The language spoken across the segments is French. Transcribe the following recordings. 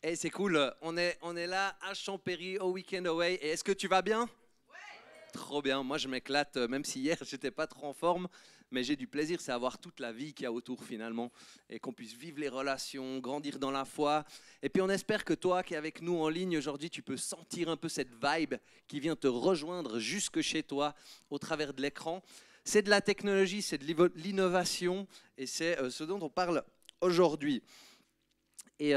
Hey, c'est cool, on est là à Champéry au Weekend Away. Et est-ce que tu vas bien? Trop bien, moi je m'éclate, même si hier j'étais pas trop en forme, mais j'ai du plaisir, c'est avoir toute la vie qu'il y a autour finalement, et qu'on puisse vivre les relations, grandir dans la foi. Et puis on espère que toi qui es avec nous en ligne aujourd'hui, tu peux sentir un peu cette vibe qui vient te rejoindre jusque chez toi au travers de l'écran. C'est de la technologie, c'est de l'innovation, et c'est ce dont on parle aujourd'hui. Et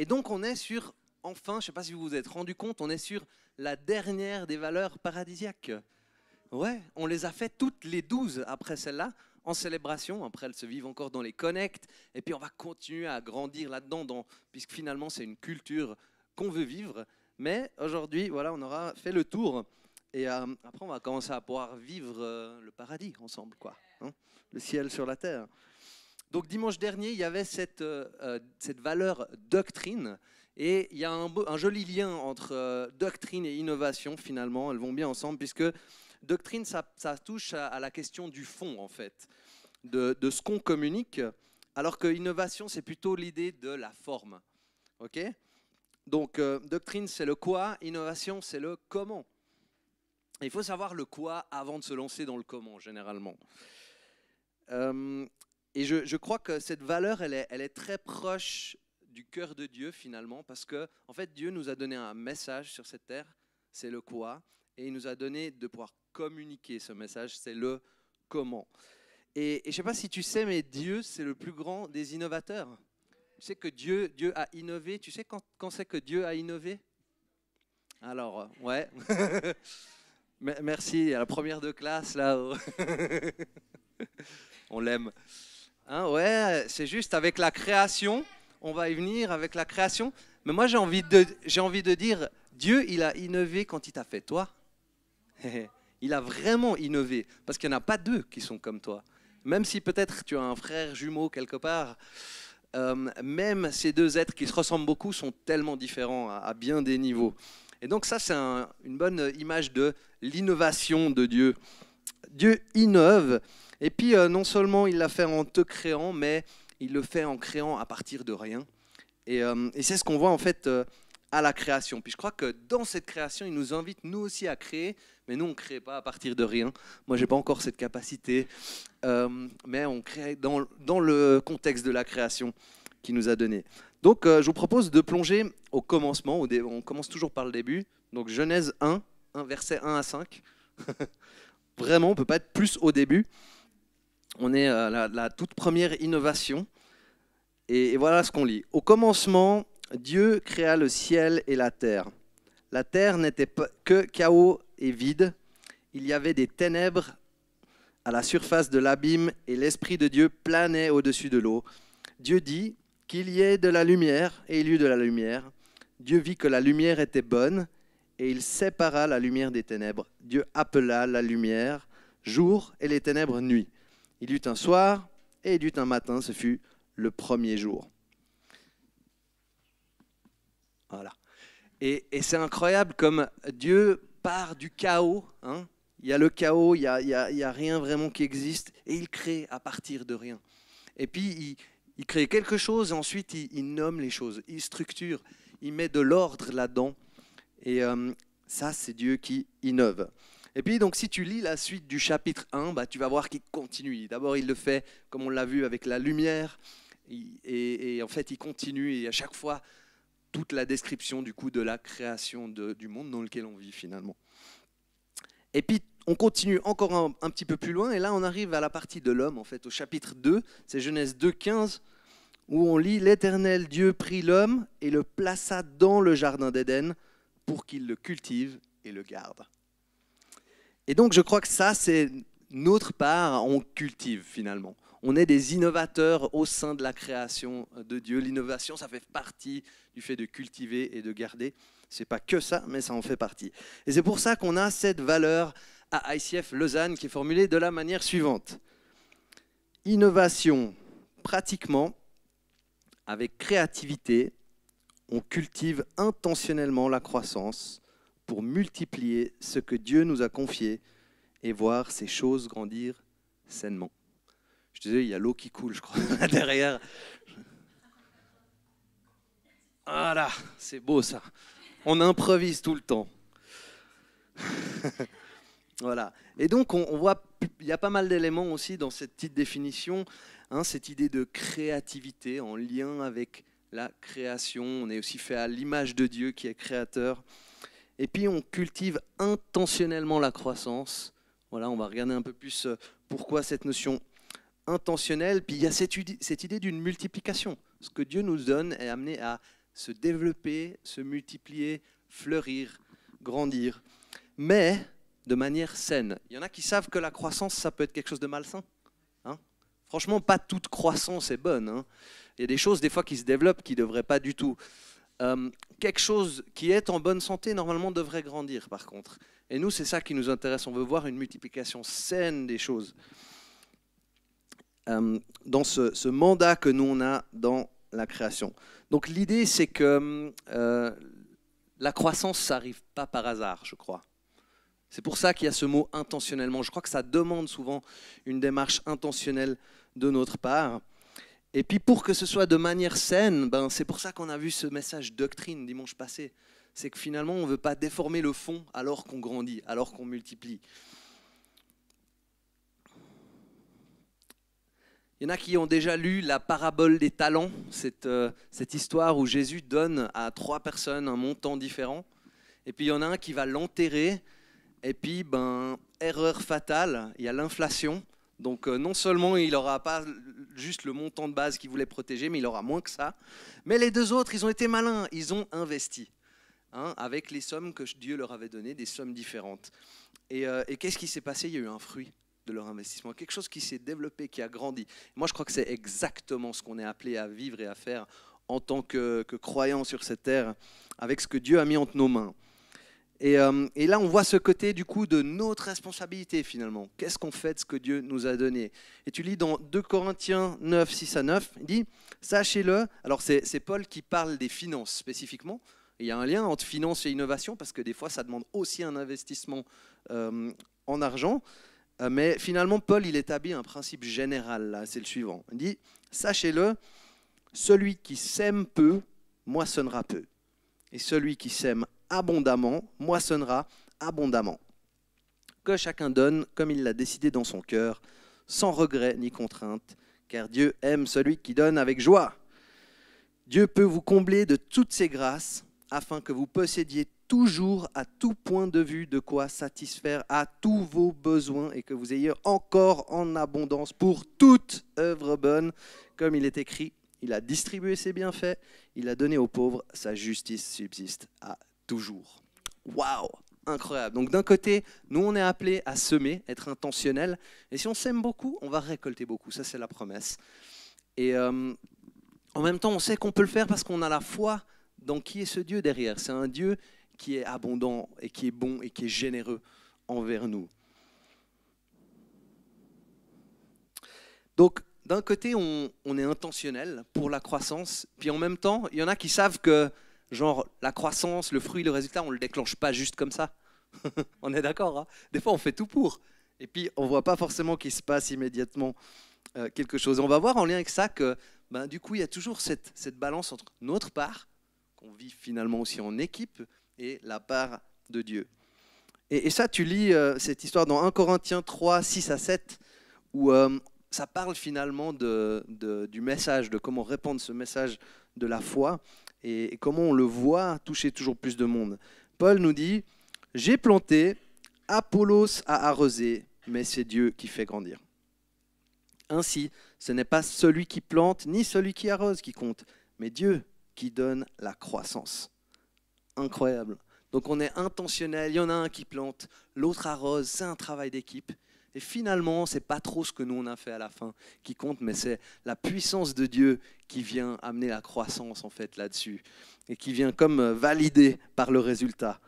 donc on est sur, enfin, je ne sais pas si vous vous êtes rendu compte, on est sur la dernière des valeurs paradisiaques. Ouais, on les a fait toutes les 12 après celle-là, en célébration. Après, elles se vivent encore dans les connects. Et puis on va continuer à grandir là-dedans, puisque finalement c'est une culture qu'on veut vivre. Mais aujourd'hui, voilà, on aura fait le tour. Et après, on va commencer à pouvoir vivre le paradis ensemble, quoi. Hein, le ciel sur la terre. Donc dimanche dernier, il y avait cette valeur doctrine, et il y a un joli lien entre doctrine et innovation finalement, elles vont bien ensemble, puisque doctrine, ça touche à la question du fond en fait, de ce qu'on communique, alors que innovation, c'est plutôt l'idée de la forme. Ok. Donc doctrine, c'est le quoi, innovation, c'est le comment. Et il faut savoir le quoi avant de se lancer dans le comment, généralement. Euh, et je crois que cette valeur, elle est très proche du cœur de Dieu finalement, parce que en fait, Dieu nous a donné un message sur cette terre, c'est le quoi, et il nous a donné de pouvoir communiquer ce message, c'est le comment. Et je ne sais pas si tu sais, mais Dieu, c'est le plus grand des innovateurs. Tu sais que Dieu a innové. Tu sais quand c'est que Dieu a innové? Alors, ouais. Merci, à la première de classe, là. On l'aime. Hein, ouais, c'est juste avec la création, on va y venir avec la création. Mais moi, j'ai envie de dire, Dieu, il a innové quand il t'a fait toi. Il a vraiment innové, parce qu'il n'y en a pas deux qui sont comme toi. Même si peut-être tu as un frère jumeau quelque part, même ces deux êtres qui se ressemblent beaucoup sont tellement différents à bien des niveaux. Et donc ça, c'est une bonne image de l'innovation de Dieu. Dieu innove, et puis non seulement il l'a fait en te créant, mais il le fait en créant à partir de rien. Et c'est ce qu'on voit en fait à la création. Puis je crois que dans cette création, il nous invite nous aussi à créer, mais nous on ne crée pas à partir de rien. Moi, j'ai pas encore cette capacité, mais on crée dans le contexte de la création qu'il nous a donné. Donc je vous propose de plonger au commencement. On commence toujours par le début. Donc Genèse 1, versets 1 à 5. Vraiment, on ne peut pas être plus au début. On est à la toute première innovation. Et voilà ce qu'on lit. Au commencement, Dieu créa le ciel et la terre. La terre n'était que chaos et vide. Il y avait des ténèbres à la surface de l'abîme et l'Esprit de Dieu planait au-dessus de l'eau. Dieu dit qu'il y ait de la lumière, et il y eut de la lumière. Dieu vit que la lumière était bonne, et il sépara la lumière des ténèbres. Dieu appela la lumière jour et les ténèbres nuit. Il y eut un soir et il y eut un matin, ce fut le premier jour. Voilà. Et c'est incroyable comme Dieu part du chaos. Hein. Il y a le chaos, il y a rien vraiment qui existe, et il crée à partir de rien. Et puis il crée quelque chose, et ensuite il nomme les choses, il structure, il met de l'ordre là-dedans. Et ça, c'est Dieu qui innove. Et puis, donc, si tu lis la suite du chapitre 1, bah, tu vas voir qu'il continue. D'abord, il le fait, comme on l'a vu, avec la lumière. Et en fait, il continue. Et à chaque fois, toute la description du coup de la création du monde dans lequel on vit finalement. Et puis, on continue encore un petit peu plus loin. Et là, on arrive à la partie de l'homme, en fait, au chapitre 2. C'est Genèse 2, 15, où on lit « L'Éternel Dieu prit l'homme et le plaça dans le jardin d'Éden pour qu'il le cultive et le garde. » Et donc, je crois que ça, c'est notre part, on cultive finalement. On est des innovateurs au sein de la création de Dieu. L'innovation, ça fait partie du fait de cultiver et de garder. Ce n'est pas que ça, mais ça en fait partie. Et c'est pour ça qu'on a cette valeur à ICF Lausanne qui est formulée de la manière suivante. Innovation, pratiquement, avec créativité, on cultive intentionnellement la croissance pour multiplier ce que Dieu nous a confié et voir ces choses grandir sainement. Je te disais, il y a l'eau qui coule, je crois, derrière. Voilà, c'est beau ça. On improvise tout le temps. Voilà. Et donc, on voit, il y a pas mal d'éléments aussi dans cette petite définition, hein, cette idée de créativité en lien avec la création. On est aussi fait à l'image de Dieu qui est créateur. Et puis, on cultive intentionnellement la croissance. Voilà, on va regarder un peu plus pourquoi cette notion intentionnelle. Puis, il y a cette idée d'une multiplication. Ce que Dieu nous donne est amené à se développer, se multiplier, fleurir, grandir. Mais de manière saine. Il y en a qui savent que la croissance, ça peut être quelque chose de malsain. Hein. Franchement, pas toute croissance est bonne. Hein. Il y a des choses, des fois, qui se développent qui ne devraient pas du tout. Quelque chose qui est en bonne santé, normalement, devrait grandir, par contre. Et nous, c'est ça qui nous intéresse. On veut voir une multiplication saine des choses. Dans ce mandat que nous, on a dans la création. Donc, l'idée, c'est que la croissance, ça n'arrive pas par hasard, je crois. C'est pour ça qu'il y a ce mot intentionnellement. Je crois que ça demande souvent une démarche intentionnelle de notre part. Et puis pour que ce soit de manière saine, c'est pour ça qu'on a vu ce message doctrine dimanche passé. C'est que finalement, on ne veut pas déformer le fond alors qu'on grandit, alors qu'on multiplie. Il y en a qui ont déjà lu la parabole des talents, cette histoire où Jésus donne à 3 personnes un montant différent. Et puis il y en a un qui va l'enterrer. Et puis, erreur fatale, il y a l'inflation. Donc non seulement il n'aura pas juste le montant de base qu'il voulait protéger, mais il aura moins que ça. Mais les 2 autres, ils ont été malins, ils ont investi, hein, avec les sommes que Dieu leur avait données, des sommes différentes. Et qu'est-ce qui s'est passé? Il y a eu un fruit de leur investissement, quelque chose qui s'est développé, qui a grandi. Moi, je crois que c'est exactement ce qu'on est appelé à vivre et à faire en tant que croyants sur cette terre, avec ce que Dieu a mis entre nos mains. Et là, on voit ce côté du coup de notre responsabilité finalement. Qu'est-ce qu'on fait de ce que Dieu nous a donné? Et tu lis dans 2 Corinthiens 9, 6 à 9, il dit « Sachez-le », alors c'est Paul qui parle des finances spécifiquement. Et il y a un lien entre finance et innovation parce que des fois, ça demande aussi un investissement en argent. Mais finalement, Paul, il établit un principe général, là, c'est le suivant. Il dit « Sachez-le, celui qui sème peu, moissonnera peu. Et celui qui sème abondamment, moissonnera abondamment. Que chacun donne comme il l'a décidé dans son cœur, sans regret ni contrainte, car Dieu aime celui qui donne avec joie. Dieu peut vous combler de toutes ses grâces, afin que vous possédiez toujours à tout point de vue de quoi satisfaire à tous vos besoins et que vous ayez encore en abondance pour toute œuvre bonne, comme il est écrit. Il a distribué ses bienfaits, il a donné aux pauvres, sa justice subsiste à toujours. Waouh, incroyable. Donc d'un côté, nous on est appelés à semer, être intentionnel, et si on sème beaucoup, on va récolter beaucoup, ça c'est la promesse. Et en même temps, on sait qu'on peut le faire parce qu'on a la foi dans qui est ce Dieu derrière. C'est un Dieu qui est abondant et qui est bon et qui est généreux envers nous. Donc, d'un côté, on est intentionnel pour la croissance, puis en même temps, il y en a qui savent que genre, la croissance, le fruit, le résultat, on ne le déclenche pas juste comme ça. On est d'accord, hein? Des fois, on fait tout pour. Et puis, on ne voit pas forcément qu'il se passe immédiatement quelque chose. On va voir en lien avec ça que, du coup, il y a toujours cette balance entre notre part, qu'on vit finalement aussi en équipe, et la part de Dieu. Et ça, tu lis cette histoire dans 1 Corinthiens 3, 6 à 7, où ça parle finalement du message, de comment répandre ce message de la foi, et comment on le voit toucher toujours plus de monde. Paul nous dit « J'ai planté, Apollos a arrosé, mais c'est Dieu qui fait grandir. Ainsi, ce n'est pas celui qui plante ni celui qui arrose qui compte, mais Dieu qui donne la croissance. » Incroyable. Donc on est intentionnel, il y en a un qui plante, l'autre arrose, c'est un travail d'équipe. Et finalement, ce n'est pas trop ce que nous on a fait à la fin qui compte, mais c'est la puissance de Dieu qui vient amener la croissance en fait là-dessus et qui vient comme valider par le résultat.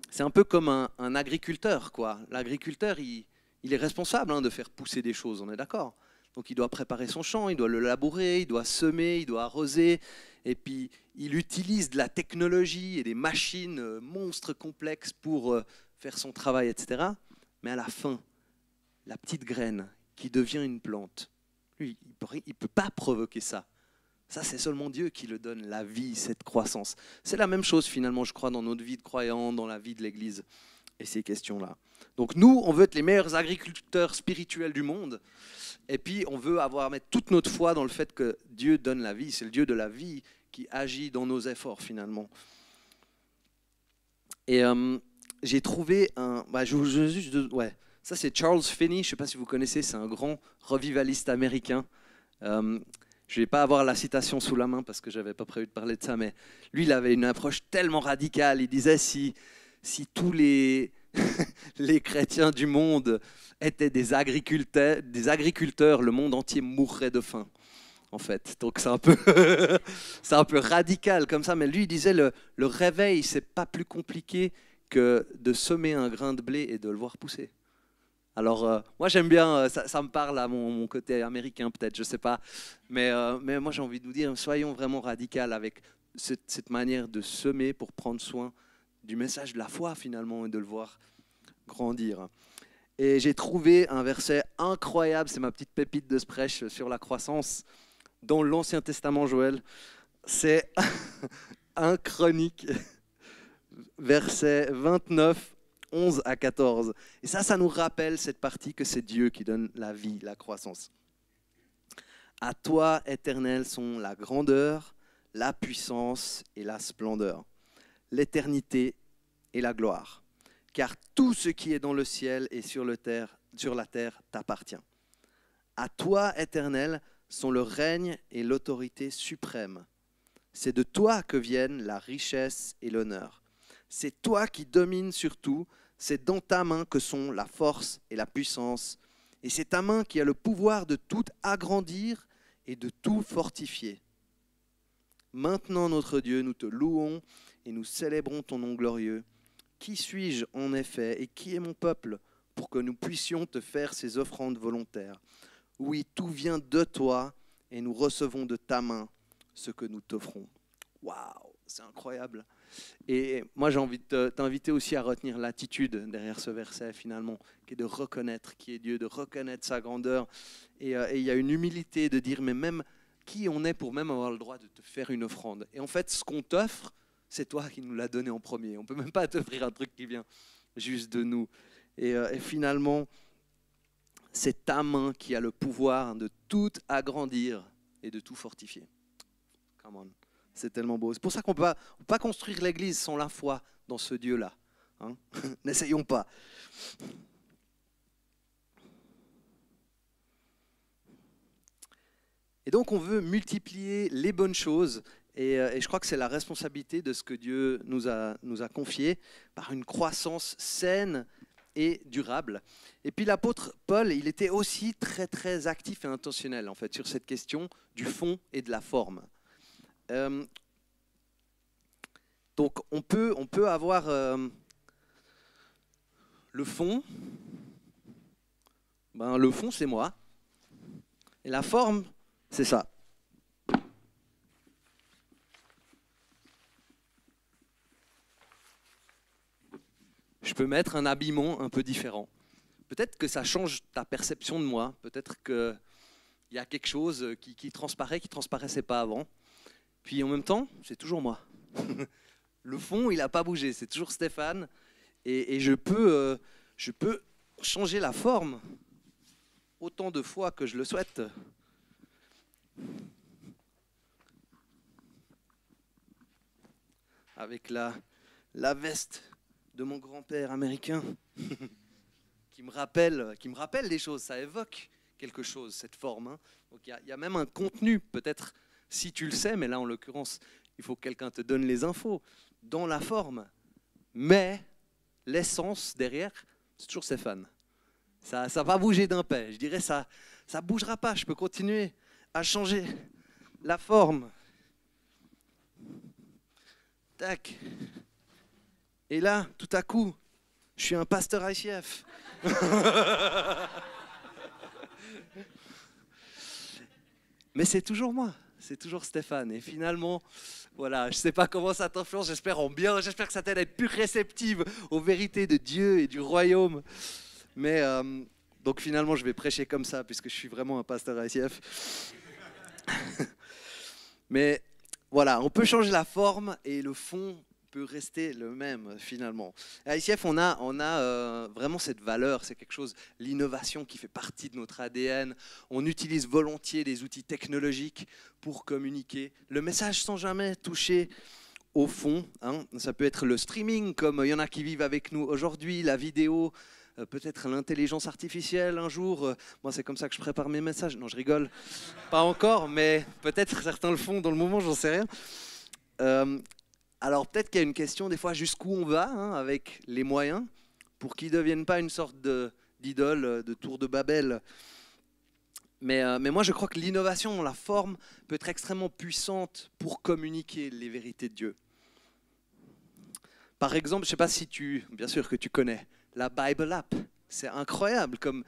C'est un peu comme un agriculteur, quoi. L'agriculteur, il est responsable de faire pousser des choses, on est d'accord. Donc il doit préparer son champ, il doit le labourer, il doit semer, il doit arroser. Et puis il utilise de la technologie et des machines monstres complexes pour faire son travail, etc. Mais à la fin, la petite graine qui devient une plante, lui, il ne peut pas provoquer ça. Ça, c'est seulement Dieu qui le donne, la vie, cette croissance. C'est la même chose finalement, je crois, dans notre vie de croyant, dans la vie de l'Église et ces questions-là. Donc nous, on veut être les meilleurs agriculteurs spirituels du monde. Et puis, on veut mettre toute notre foi dans le fait que Dieu donne la vie. C'est le Dieu de la vie qui agit dans nos efforts, finalement. Et j'ai trouvé un... ça, c'est Charles Finney. Je ne sais pas si vous connaissez. C'est un grand revivaliste américain. Je ne vais pas avoir la citation sous la main parce que je n'avais pas prévu de parler de ça. Mais lui, il avait une approche tellement radicale. Il disait, si tous les chrétiens du monde étaient des agriculteurs, le monde entier mourrait de faim, en fait. Donc c'est un peu, c'est un peu radical comme ça, mais lui il disait le réveil, c'est pas plus compliqué que de semer un grain de blé et de le voir pousser. Alors moi j'aime bien, ça me parle à mon côté américain peut-être, je sais pas, mais moi j'ai envie de vous dire, soyons vraiment radicaux avec cette manière de semer pour prendre soin du message de la foi finalement et de le voir grandir. Et j'ai trouvé un verset incroyable, c'est ma petite pépite de ce prêche sur la croissance, dans l'Ancien Testament, Joël. C'est 1 Chronique, verset 29, 11 à 14. Et ça nous rappelle cette partie que c'est Dieu qui donne la vie, la croissance. À toi, Éternel, sont la grandeur, la puissance et la splendeur, l'éternité et la gloire. Car tout ce qui est dans le ciel et sur la terre t'appartient. À toi, Éternel, sont le règne et l'autorité suprême. C'est de toi que viennent la richesse et l'honneur. C'est toi qui domines sur tout, c'est dans ta main que sont la force et la puissance. Et c'est ta main qui a le pouvoir de tout agrandir et de tout fortifier. Maintenant, notre Dieu, nous te louons et nous célébrons ton nom glorieux. Qui suis-je en effet et qui est mon peuple pour que nous puissions te faire ces offrandes volontaires? Oui, tout vient de toi et nous recevons de ta main ce que nous t'offrons. Waouh, c'est incroyable. Et moi j'ai envie de t'inviter aussi à retenir l'attitude derrière ce verset finalement, qui est de reconnaître qui est Dieu, de reconnaître sa grandeur. Et il y a une humilité de dire mais même qui on est pour même avoir le droit de te faire une offrande. Et en fait ce qu'on t'offre, c'est toi qui nous l'as donné en premier. On ne peut même pas t'offrir un truc qui vient juste de nous. Et finalement, c'est ta main qui a le pouvoir de tout agrandir et de tout fortifier. Come on. C'est tellement beau. C'est pour ça qu'on ne peut pas construire l'église sans la foi dans ce Dieu-là. Hein. N'essayons pas. Et donc on veut multiplier les bonnes choses. Et je crois que c'est la responsabilité de ce que Dieu nous a confié par une croissance saine et durable. Et puis l'apôtre Paul, il était aussi très très actif et intentionnel en fait sur cette question du fond et de la forme. Donc on peut avoir le fond. Le fond c'est moi. Et la forme c'est ça. Je peux mettre un habillement un peu différent. Peut-être que ça change ta perception de moi. Peut-être qu'il y a quelque chose qui transparaît, qui ne transparaissait pas avant. Puis en même temps, c'est toujours moi. Le fond, il n'a pas bougé. C'est toujours Stéphane. Et je peux changer la forme autant de fois que je le souhaite. Avec la veste de mon grand-père américain qui me rappelle des choses, ça évoque quelque chose, cette forme. Hein. Donc il y a même un contenu, peut-être si tu le sais, mais là en l'occurrence, il faut que quelqu'un te donne les infos dans la forme. Mais l'essence derrière, c'est toujours Stéphane. Ça va bouger d'un pas. Je dirais ça bougera pas. Je peux continuer à changer la forme. Tac. Et là, tout à coup, je suis un pasteur ICF. Mais c'est toujours moi, c'est toujours Stéphane. Et finalement, voilà, je ne sais pas comment ça t'influence, j'espère que ça t'aide à être plus réceptive aux vérités de Dieu et du royaume. Mais donc finalement, je vais prêcher comme ça, puisque je suis vraiment un pasteur ICF. Mais voilà, on peut changer la forme et le fond peut rester le même finalement. À ICF, on a vraiment cette valeur, c'est quelque chose, l'innovation qui fait partie de notre ADN. On utilise volontiers des outils technologiques pour communiquer le message sans jamais toucher au fond. Hein. Ça peut être le streaming, comme il y en a qui vivent avec nous aujourd'hui, la vidéo, peut-être l'intelligence artificielle un jour. Moi, c'est comme ça que je prépare mes messages. Non, je rigole. Pas encore, mais peut-être certains le font dans le moment, j'en sais rien. Alors peut-être qu'il y a une question des fois jusqu'où on va hein, avec les moyens pour qu'ils ne deviennent pas une sorte d'idole, de tour de Babel. Mais moi je crois que l'innovation dans la forme peut être extrêmement puissante pour communiquer les vérités de Dieu. Par exemple, je ne sais pas si bien sûr que tu connais la Bible App. C'est incroyable comme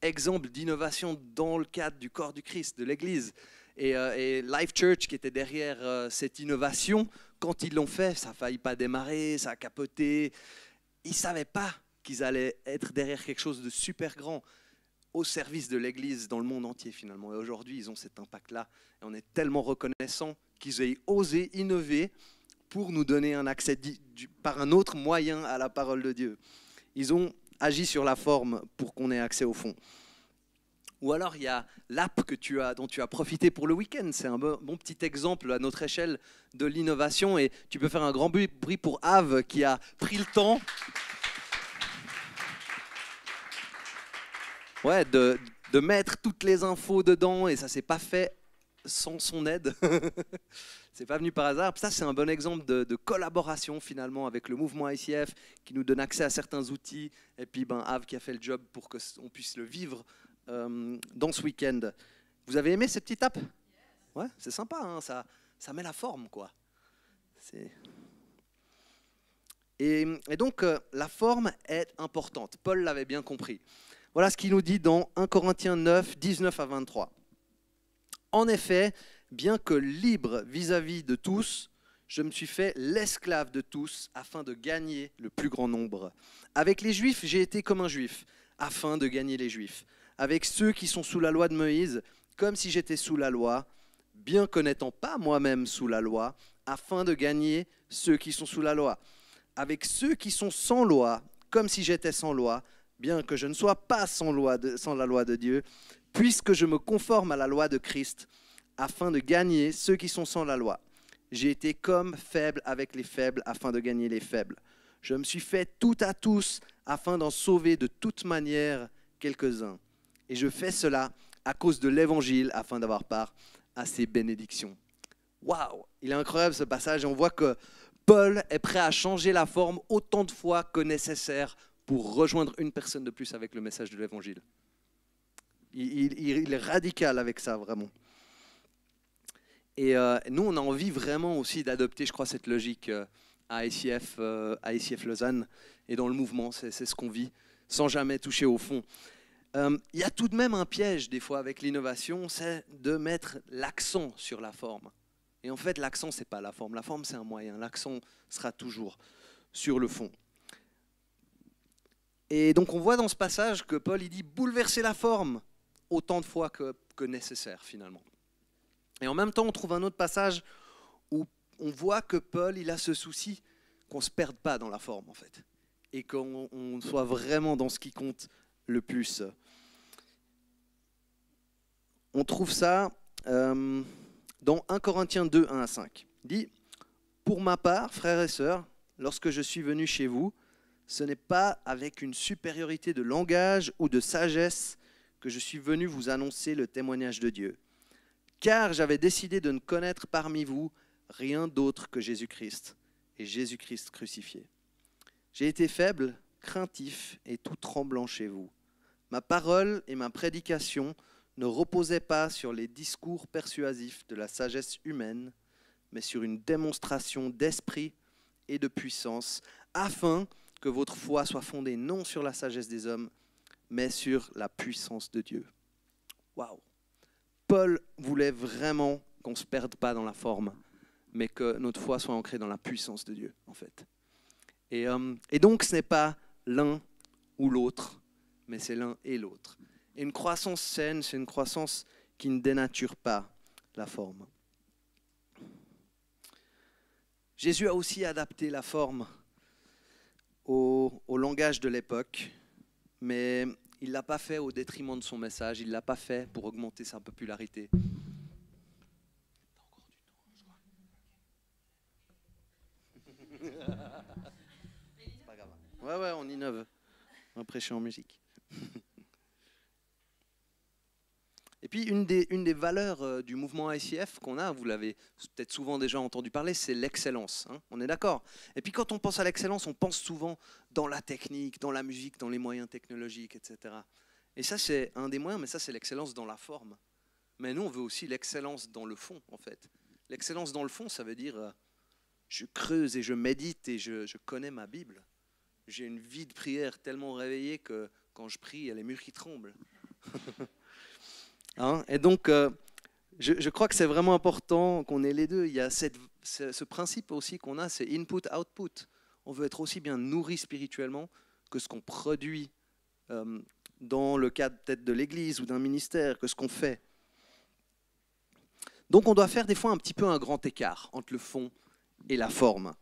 exemple d'innovation dans le cadre du corps du Christ, de l'Église. Et Life Church qui était derrière cette innovation, quand ils l'ont fait, ça n'a failli pas démarrer, ça a capoté. Ils ne savaient pas qu'ils allaient être derrière quelque chose de super grand au service de l'Église dans le monde entier finalement. Et aujourd'hui, ils ont cet impact-là. Et on est tellement reconnaissants qu'ils aient osé innover pour nous donner un accès par un autre moyen à la parole de Dieu. Ils ont agi sur la forme pour qu'on ait accès au fond. Ou alors, il y a l'app dont tu as profité pour le week-end. C'est un bon petit exemple à notre échelle de l'innovation. Et tu peux faire un grand bruit pour Ave qui a pris le temps de mettre toutes les infos dedans. Et ça ne s'est pas fait sans son aide. C'est pas venu par hasard. Ça, c'est un bon exemple de collaboration finalement avec le mouvement ICF qui nous donne accès à certains outils. Et puis, Ave qui a fait le job pour qu'on puisse le vivre dans ce week-end. Vous avez aimé ces petites tapes? Ouais, c'est sympa, hein, ça met la forme, quoi. Et donc, la forme est importante. Paul l'avait bien compris. Voilà ce qu'il nous dit dans 1 Corinthiens 9, 19 à 23. En effet, bien que libre vis-à-vis de tous, je me suis fait l'esclave de tous afin de gagner le plus grand nombre. Avec les Juifs, j'ai été comme un Juif, afin de gagner les Juifs. Avec ceux qui sont sous la loi de Moïse, comme si j'étais sous la loi, bien que n'étant pas moi-même sous la loi, afin de gagner ceux qui sont sous la loi. Avec ceux qui sont sans loi, comme si j'étais sans loi, bien que je ne sois pas sans la loi de Dieu, puisque je me conforme à la loi de Christ, afin de gagner ceux qui sont sans la loi. J'ai été comme faible avec les faibles, afin de gagner les faibles. Je me suis fait tout à tous, afin d'en sauver de toute manière quelques-uns. Et je fais cela à cause de l'Évangile, afin d'avoir part à ses bénédictions. Waouh, il est incroyable ce passage. Et on voit que Paul est prêt à changer la forme autant de fois que nécessaire pour rejoindre une personne de plus avec le message de l'Évangile. Il est radical avec ça, vraiment. Et nous, on a envie vraiment aussi d'adopter, je crois, cette logique à ICF Lausanne et dans le mouvement. C'est ce qu'on vit, sans jamais toucher au fond. Il y a tout de même un piège des fois avec l'innovation, c'est de mettre l'accent sur la forme. Et en fait, l'accent, ce n'est pas la forme. La forme, c'est un moyen. L'accent sera toujours sur le fond. Et donc, on voit dans ce passage que Paul, il dit bouleverser la forme autant de fois que nécessaire, finalement. Et en même temps, on trouve un autre passage où on voit que Paul, il a ce souci qu'on ne se perde pas dans la forme, en fait. Et qu'on soit vraiment dans ce qui compte le plus. On trouve ça dans 1 Corinthiens 2, 1 à 5. Il dit « Pour ma part, frères et sœurs, lorsque je suis venu chez vous, ce n'est pas avec une supériorité de langage ou de sagesse que je suis venu vous annoncer le témoignage de Dieu. Car j'avais décidé de ne connaître parmi vous rien d'autre que Jésus-Christ et Jésus-Christ crucifié. J'ai été faible, craintif et tout tremblant chez vous. Ma parole et ma prédication ne reposaient pas sur les discours persuasifs de la sagesse humaine, mais sur une démonstration d'esprit et de puissance, afin que votre foi soit fondée non sur la sagesse des hommes, mais sur la puissance de Dieu. » Waouh! Paul voulait vraiment qu'on ne se perde pas dans la forme, mais que notre foi soit ancrée dans la puissance de Dieu, en fait. Et donc, ce n'est pas l'un ou l'autre, mais c'est l'un et l'autre. Et une croissance saine, c'est une croissance qui ne dénature pas la forme. Jésus a aussi adapté la forme au langage de l'époque, mais il ne l'a pas fait au détriment de son message, il ne l'a pas fait pour augmenter sa popularité. C'est pas grave. Ouais, on innove. On va prêcher en musique. Et puis, une des valeurs du mouvement ICF qu'on a, vous l'avez peut-être souvent déjà entendu parler, c'est l'excellence. Hein, on est d'accord? Et puis, quand on pense à l'excellence, on pense souvent dans la technique, dans la musique, dans les moyens technologiques, etc. Et ça, c'est un des moyens, mais ça, c'est l'excellence dans la forme. Mais nous, on veut aussi l'excellence dans le fond, en fait. L'excellence dans le fond, ça veut dire je creuse et je médite et je connais ma Bible. J'ai une vie de prière tellement réveillée que quand je prie, il y a les murs qui tremblent. Hein? Et donc, je crois que c'est vraiment important qu'on ait les deux. Il y a ce principe aussi qu'on a, c'est input-output. On veut être aussi bien nourri spirituellement que ce qu'on produit dans le cadre peut-être de l'Église ou d'un ministère, que ce qu'on fait. Donc, on doit faire des fois un petit peu un grand écart entre le fond et la forme.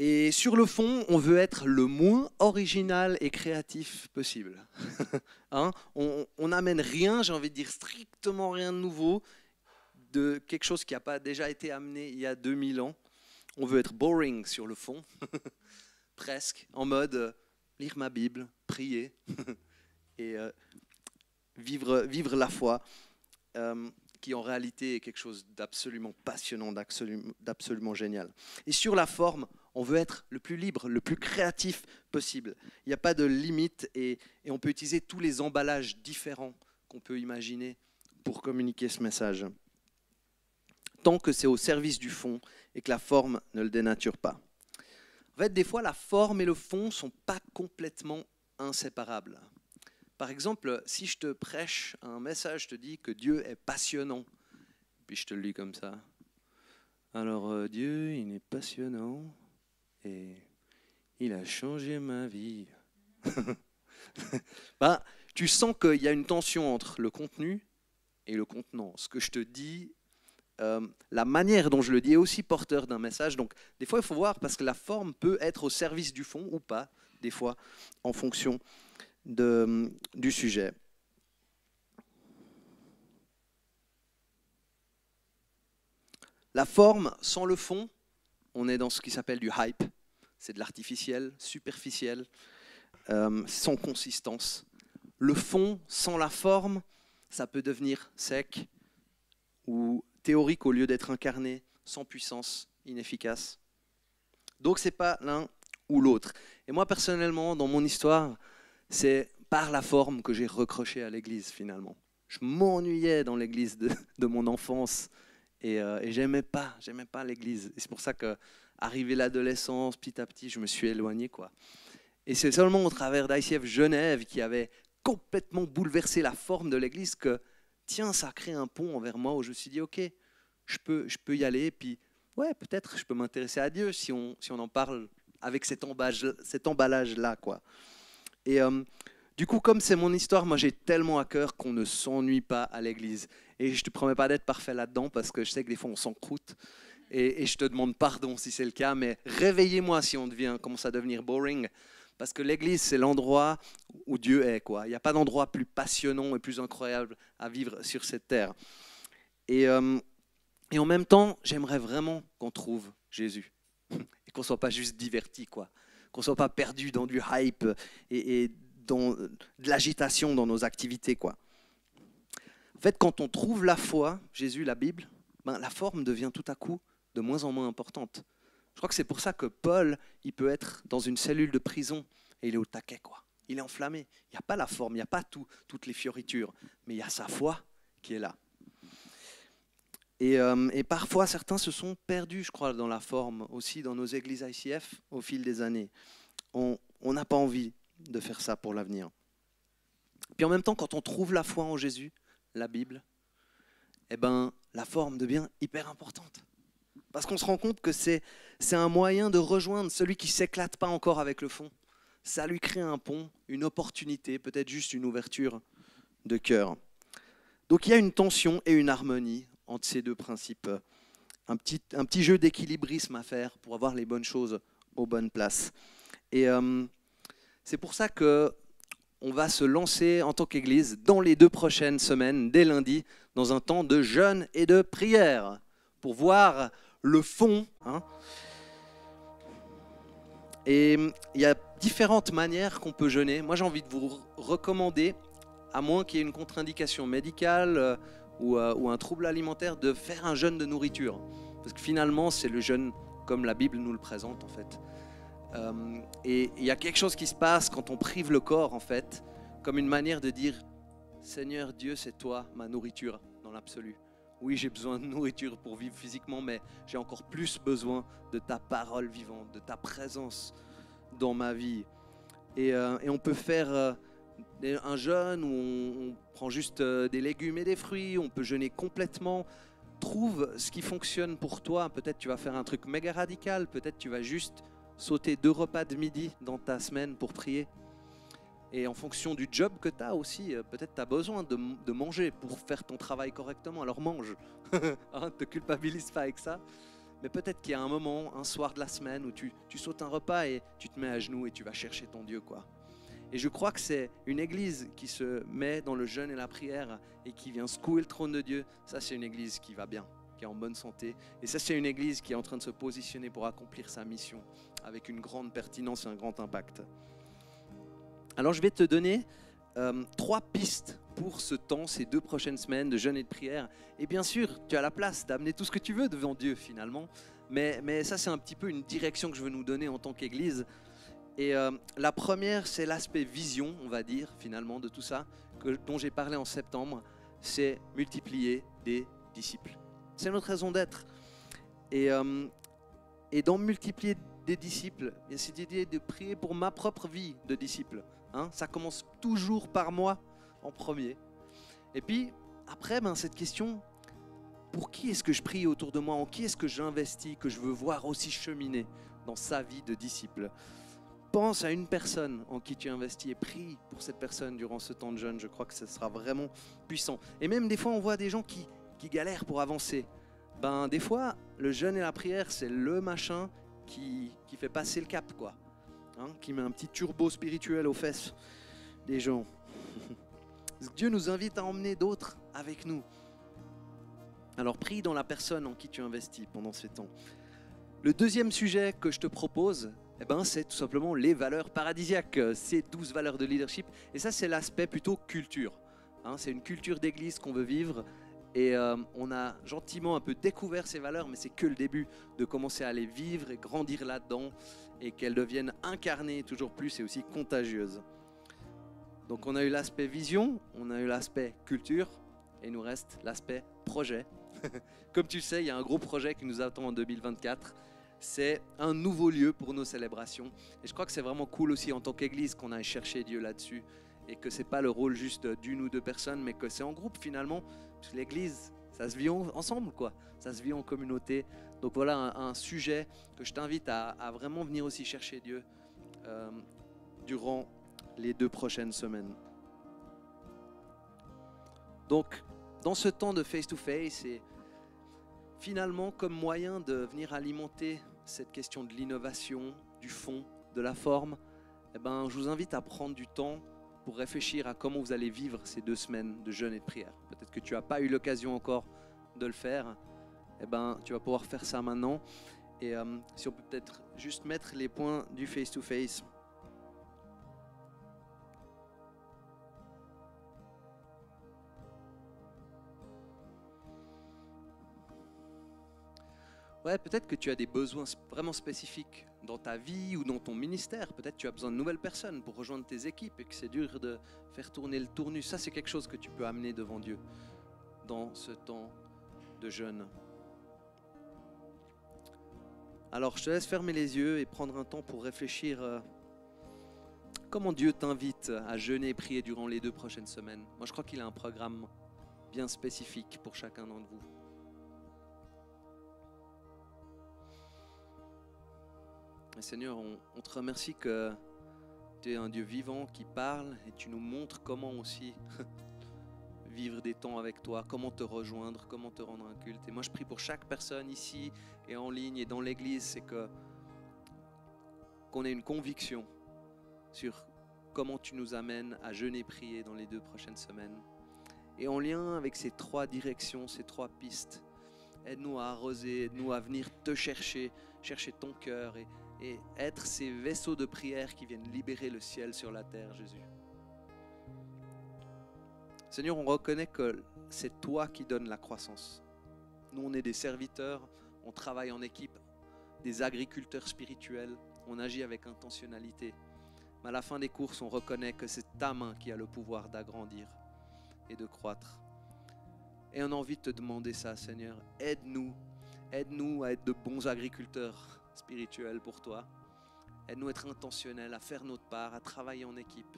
Et sur le fond, on veut être le moins original et créatif possible. Hein, on n'amène rien, j'ai envie de dire strictement rien de nouveau, de quelque chose qui n'a pas déjà été amené il y a 2000 ans. On veut être boring sur le fond, presque, en mode lire ma Bible, prier et vivre la foi, qui en réalité est quelque chose d'absolument passionnant, d'absolument génial. Et sur la forme, on veut être le plus libre, le plus créatif possible. Il n'y a pas de limite et on peut utiliser tous les emballages différents qu'on peut imaginer pour communiquer ce message. Tant que c'est au service du fond et que la forme ne le dénature pas. En fait, des fois, la forme et le fond ne sont pas complètement inséparables. Par exemple, si je te prêche un message, je te dis que Dieu est passionnant, puis je te le lis comme ça. Alors, Dieu, il est passionnant et il a changé ma vie. Bah, tu sens qu'il y a une tension entre le contenu et le contenant. Ce que je te dis, la manière dont je le dis est aussi porteur d'un message. Donc, des fois, il faut voir parce que la forme peut être au service du fond ou pas, des fois, en fonction du sujet. La forme sans le fond, on est dans ce qui s'appelle du hype. C'est de l'artificiel, superficiel, sans consistance. Le fond sans la forme, ça peut devenir sec ou théorique au lieu d'être incarné, sans puissance, inefficace. Donc c'est pas l'un ou l'autre. Et moi personnellement, dans mon histoire, c'est par la forme que j'ai recroché à l'église finalement. Je m'ennuyais dans l'église de mon enfance et j'aimais pas l'église. Et c'est pour ça qu'arrivé l'adolescence, petit à petit, je me suis éloigné, quoi. Et c'est seulement au travers d'ICF Genève qui avait complètement bouleversé la forme de l'église que, tiens, ça a créé un pont envers moi où je me suis dit, ok, je peux y aller, puis ouais, peut-être je peux m'intéresser à Dieu si on en parle avec cet emballage-là, quoi. Et du coup, comme c'est mon histoire, moi j'ai tellement à cœur qu'on ne s'ennuie pas à l'église. Et je te promets pas d'être parfait là-dedans parce que je sais que des fois on s'encroute. Et je te demande pardon si c'est le cas, mais réveillez-moi si on commence à devenir boring. Parce que l'église, c'est l'endroit où Dieu est, quoi. Il n'y a pas d'endroit plus passionnant et plus incroyable à vivre sur cette terre. Et en même temps, j'aimerais vraiment qu'on trouve Jésus. Et qu'on ne soit pas juste diverti, quoi. Qu'on ne soit pas perdu dans du hype et dans de l'agitation dans nos activités, quoi. En fait, quand on trouve la foi, Jésus, la Bible, ben, la forme devient tout à coup de moins en moins importante. Je crois que c'est pour ça que Paul, il peut être dans une cellule de prison et il est au taquet, quoi. Il est enflammé. Il n'y a pas la forme, il n'y a pas toutes les fioritures, mais il y a sa foi qui est là. Et parfois, certains se sont perdus, je crois, dans la forme, aussi dans nos églises ICF au fil des années. On n'a pas envie de faire ça pour l'avenir. Puis en même temps, quand on trouve la foi en Jésus, la Bible, eh ben, la forme devient hyper importante. Parce qu'on se rend compte que c'est un moyen de rejoindre celui qui ne s'éclate pas encore avec le fond. Ça lui crée un pont, une opportunité, peut-être juste une ouverture de cœur. Donc il y a une tension et une harmonie entre ces deux principes un petit jeu d'équilibrisme à faire pour avoir les bonnes choses aux bonnes places. Et c'est pour ça que on va se lancer en tant qu'Église dans les 2 prochaines semaines, dès lundi, dans un temps de jeûne et de prière, pour voir le fond. Et il y a différentes manières qu'on peut jeûner. Moi, j'ai envie de vous recommander, à moins qu'il y ait une contre-indication médicale ou un trouble alimentaire, de faire un jeûne de nourriture. Parce que finalement, c'est le jeûne comme la Bible nous le présente, en fait. Et il y a quelque chose qui se passe quand on prive le corps, en fait, comme une manière de dire « Seigneur Dieu, c'est toi ma nourriture dans l'absolu. Oui, j'ai besoin de nourriture pour vivre physiquement, mais j'ai encore plus besoin de ta parole vivante, de ta présence dans ma vie. » Et on peut faire un jeûne où on prend juste des légumes et des fruits, on peut jeûner complètement. Trouve ce qui fonctionne pour toi. Peut-être tu vas faire un truc méga radical, peut-être tu vas juste sauter 2 repas de midi dans ta semaine pour prier. Et en fonction du job que tu as aussi, peut-être tu as besoin de manger pour faire ton travail correctement, alors mange. Ne te culpabilise pas avec ça. Mais peut-être qu'il y a un moment, un soir de la semaine, où tu sautes un repas et tu te mets à genoux et tu vas chercher ton Dieu, quoi. Et je crois que c'est une église qui se met dans le jeûne et la prière et qui vient secouer le trône de Dieu. Ça, c'est une église qui va bien, qui est en bonne santé. Et ça, c'est une église qui est en train de se positionner pour accomplir sa mission avec une grande pertinence et un grand impact. Alors, je vais te donner 3 pistes pour ce temps, ces 2 prochaines semaines de jeûne et de prière. Et bien sûr, tu as la place d'amener tout ce que tu veux devant Dieu, finalement. Mais ça, c'est un petit peu une direction que je veux nous donner en tant qu'église. Et la première, c'est l'aspect vision, on va dire, finalement, de tout ça, dont j'ai parlé en septembre. C'est multiplier des disciples. C'est notre raison d'être. Et dans multiplier des disciples, il y a cette idée de prier pour ma propre vie de disciple. Ça commence toujours par moi en premier. Et puis, après, cette question, pour qui est-ce que je prie autour de moi? En qui est-ce que j'investis, que je veux voir aussi cheminer dans sa vie de disciple? Pense à une personne en qui tu investis et prie pour cette personne durant ce temps de jeûne. Je crois que ce sera vraiment puissant. Et même des fois, on voit des gens qui galèrent pour avancer. Des fois, le jeûne et la prière, c'est le machin qui fait passer le cap, quoi. Qui met un petit turbo spirituel aux fesses des gens. Dieu nous invite à emmener d'autres avec nous. Alors prie dans la personne en qui tu investis pendant ces temps. Le deuxième sujet que je te propose, c'est tout simplement les valeurs paradisiaques, ces 12 valeurs de leadership. Et ça, c'est l'aspect plutôt culture. C'est une culture d'église qu'on veut vivre. Et on a gentiment un peu découvert ces valeurs, mais c'est que le début de commencer à les vivre et grandir là-dedans et qu'elles deviennent incarnées toujours plus et aussi contagieuses. Donc on a eu l'aspect vision, on a eu l'aspect culture et il nous reste l'aspect projet. Comme tu le sais, il y a un gros projet qui nous attend en 2024. C'est un nouveau lieu pour nos célébrations. Et je crois que c'est vraiment cool aussi en tant qu'église qu'on aille chercher Dieu là-dessus. Et que ce n'est pas le rôle juste d'une ou 2 personnes, mais que c'est en groupe finalement. Parce que l'église, ça se vit ensemble, quoi. Ça se vit en communauté. Donc voilà un sujet que je t'invite à vraiment venir aussi chercher Dieu durant les 2 prochaines semaines. Donc, dans ce temps de face-to-face et finalement comme moyen de venir alimenter cette question de l'innovation, du fond, de la forme, je vous invite à prendre du temps pour réfléchir à comment vous allez vivre ces 2 semaines de jeûne et de prière. Peut-être que tu n'as pas eu l'occasion encore de le faire, tu vas pouvoir faire ça maintenant. Et si on peut peut-être juste mettre les points du face-to-face. Ouais, peut-être que tu as des besoins vraiment spécifiques dans ta vie ou dans ton ministère. Peut-être que tu as besoin de nouvelles personnes pour rejoindre tes équipes et que c'est dur de faire tourner le tournus. Ça, c'est quelque chose que tu peux amener devant Dieu dans ce temps de jeûne. Alors, je te laisse fermer les yeux et prendre un temps pour réfléchir comment Dieu t'invite à jeûner et prier durant les 2 prochaines semaines. Moi, je crois qu'il a un programme bien spécifique pour chacun d'entre vous. Et Seigneur, on te remercie que tu es un Dieu vivant qui parle et tu nous montres comment aussi vivre des temps avec toi, comment te rejoindre, comment te rendre un culte. Et moi, je prie pour chaque personne ici et en ligne et dans l'église, c'est qu'on ait une conviction sur comment tu nous amènes à jeûner et prier dans les 2 prochaines semaines. Et en lien avec ces 3 directions, ces 3 pistes, aide-nous à arroser, aide-nous à venir te chercher, chercher ton cœur et être ces vaisseaux de prière qui viennent libérer le ciel sur la terre, Jésus. Seigneur, on reconnaît que c'est toi qui donnes la croissance. Nous, on est des serviteurs, on travaille en équipe, des agriculteurs spirituels, on agit avec intentionnalité. Mais à la fin des courses, on reconnaît que c'est ta main qui a le pouvoir d'agrandir et de croître. Et on a envie de te demander ça, Seigneur. Aide-nous à être de bons agriculteurs spirituels pour toi. Aide-nous à être intentionnels, à faire notre part, à travailler en équipe.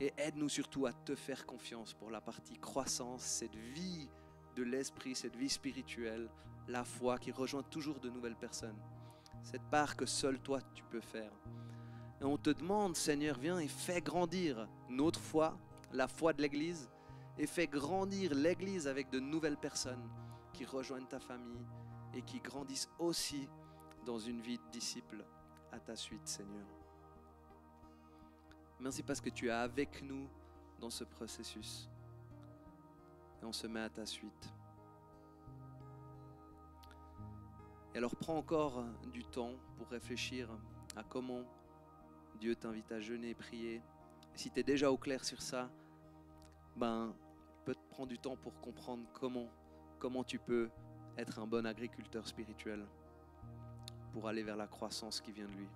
Et aide-nous surtout à te faire confiance pour la partie croissance, cette vie de l'esprit, cette vie spirituelle, la foi qui rejoint toujours de nouvelles personnes. Cette part que seul toi tu peux faire. Et on te demande, Seigneur, viens et fais grandir notre foi, la foi de l'Église, et fais grandir l'Église avec de nouvelles personnes qui rejoignent ta famille et qui grandissent aussi dans une vie de disciple à ta suite, Seigneur. Merci parce que tu es avec nous dans ce processus. Et on se met à ta suite. Et alors prends encore du temps pour réfléchir à comment Dieu t'invite à jeûner et prier. Si tu es déjà au clair sur ça, peut-être prendre du temps pour comprendre comment tu peux être un bon agriculteur spirituel pour aller vers la croissance qui vient de lui.